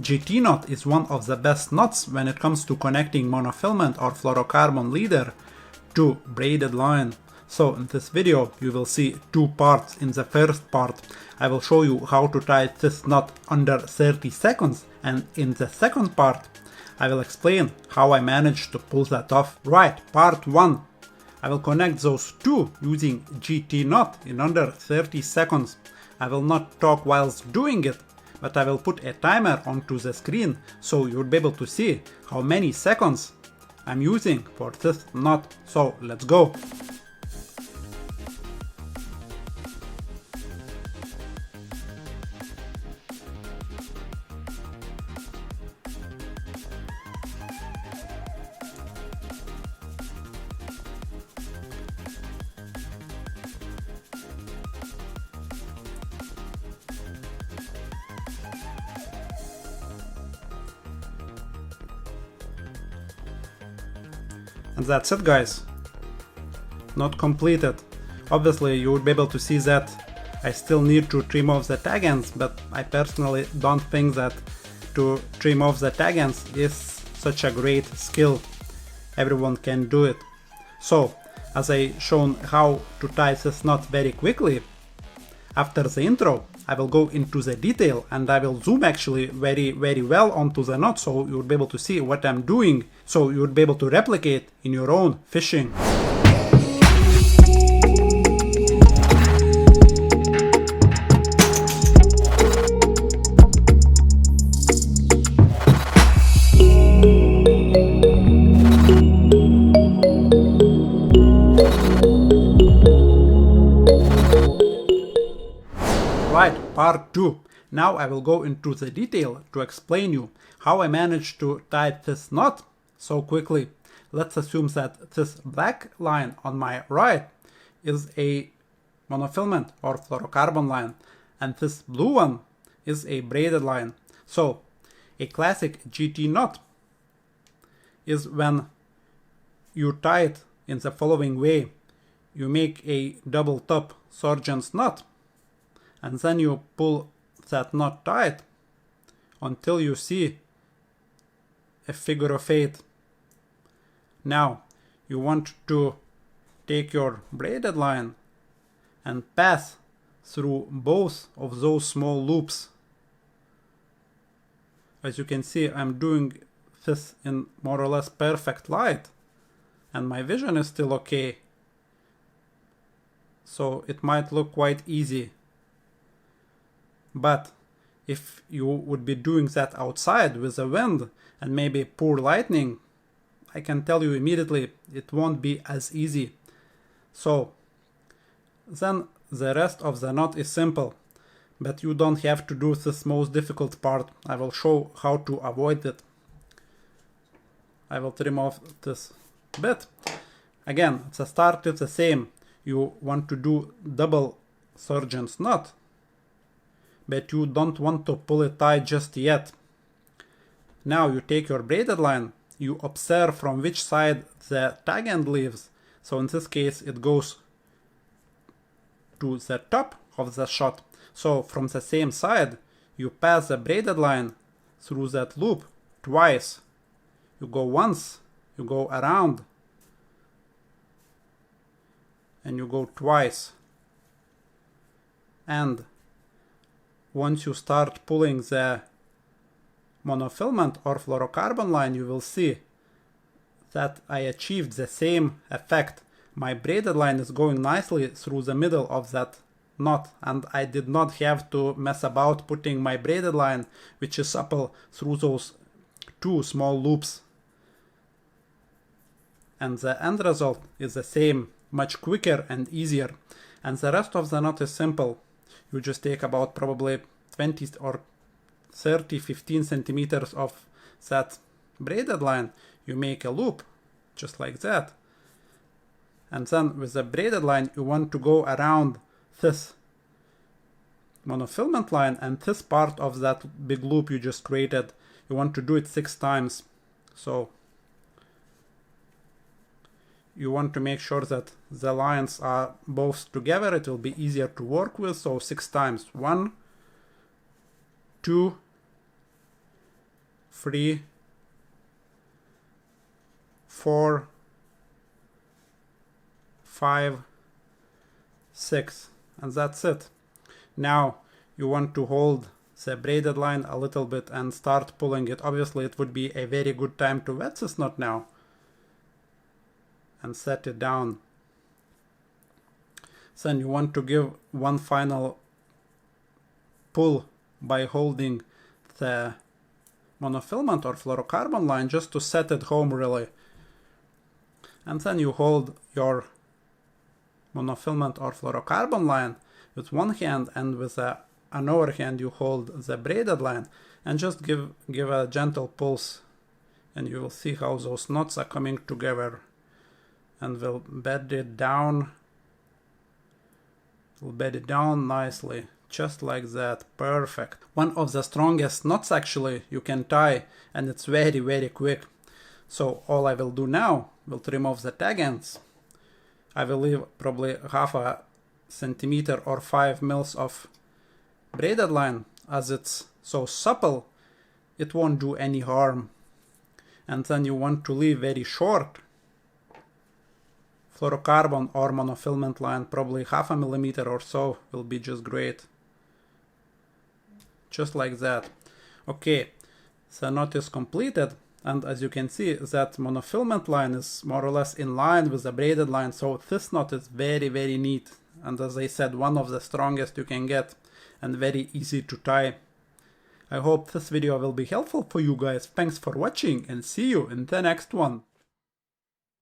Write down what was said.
GT knot is one of the best knots when it comes to connecting monofilament or fluorocarbon leader to braided line. So in this video you will see two parts. In the first part I will show you how to tie this knot under 30 seconds, and in the second part I will explain how I managed to pull that off. Right, part 1. I will connect those two using GT knot in under 30 seconds. I will not talk whilst doing it, but I will put a timer onto the screen so you'll be able to see how many seconds I'm using for this knot. So let's go. And that's it, guys. Not completed. Obviously you would be able to see that I still need to trim off the tag ends, but I personally don't think that to trim off the tag ends is such a great skill. Everyone can do it. So, as I shown how to tie this knot very quickly, after the intro I will go into the detail and I will zoom actually very well onto the knot so you will be able to see what I'm doing, so you would be able to replicate in your own fishing. Right, part 2. Now I will go into the detail to explain you how I managed to tie this knot so quickly. Let's assume that this black line on my right is a monofilament or fluorocarbon line, and this blue one is a braided line. So a classic GT knot is when you tie it in the following way. You make a double top surgeon's knot, and then you pull that knot tight until you see a figure of 8. Now you want to take your braided line and pass through both of those small loops. As you can see, I'm doing this in more or less perfect light and my vision is still okay, so it might look quite easy. But if you would be doing that outside with the wind and maybe poor lighting, I can tell you immediately it won't be as easy. So then the rest of the knot is simple, but you don't have to do this most difficult part. I will show how to avoid it. I will trim off this bit. Again, the start is the same. You want to do double surgeon's knot, but you don't want to pull it tight just yet. Now you take your braided line, you observe from which side the tag end leaves. So in this case it goes to the top of the shot. So from the same side you pass the braided line through that loop twice. You go once, you go around, and you go twice. And once you start pulling the monofilament or fluorocarbon line, you will see that I achieved the same effect. My braided line is going nicely through the middle of that knot, and I did not have to mess about putting my braided line, which is supple, through those two small loops. And the end result is the same, much quicker and easier. And the rest of the knot is simple. You just take about probably 20 or 30, 15 centimeters of that braided line. You make a loop, just like that. And then with the braided line, you want to go around this monofilament line and this part of that big loop you just created. You want to do it 6 times. So you want to make sure that the lines are both together. It will be easier to work with. So 6 times. 1, 2, 3, 4, 5, 6, and that's it. Now you want to hold the braided line a little bit and start pulling it. Obviously it would be a very good time to wet this knot now and set it down. Then you want to give one final pull by holding the monofilament or fluorocarbon line just to set it home really. And then you hold your monofilament or fluorocarbon line with one hand, and with another hand you hold the braided line, and just give a gentle pulse, and you will see how those knots are coming together. And we'll bed it down. We'll bed it down nicely, just like that. Perfect. One of the strongest knots actually you can tie, and it's very, very quick. So all I will do now, will trim off the tag ends. I will leave probably half a centimeter or 5 mils of braided line, as it's so supple, it won't do any harm. And then you want to leave very short fluorocarbon or monofilament line, probably 0.5 millimeter or so will be just great. Just like that. Okay, the knot is completed, and as you can see that monofilament line is more or less in line with the braided line, so this knot is very, very neat, and as I said, one of the strongest you can get and very easy to tie. I hope this video will be helpful for you guys. Thanks for watching and see you in the next one.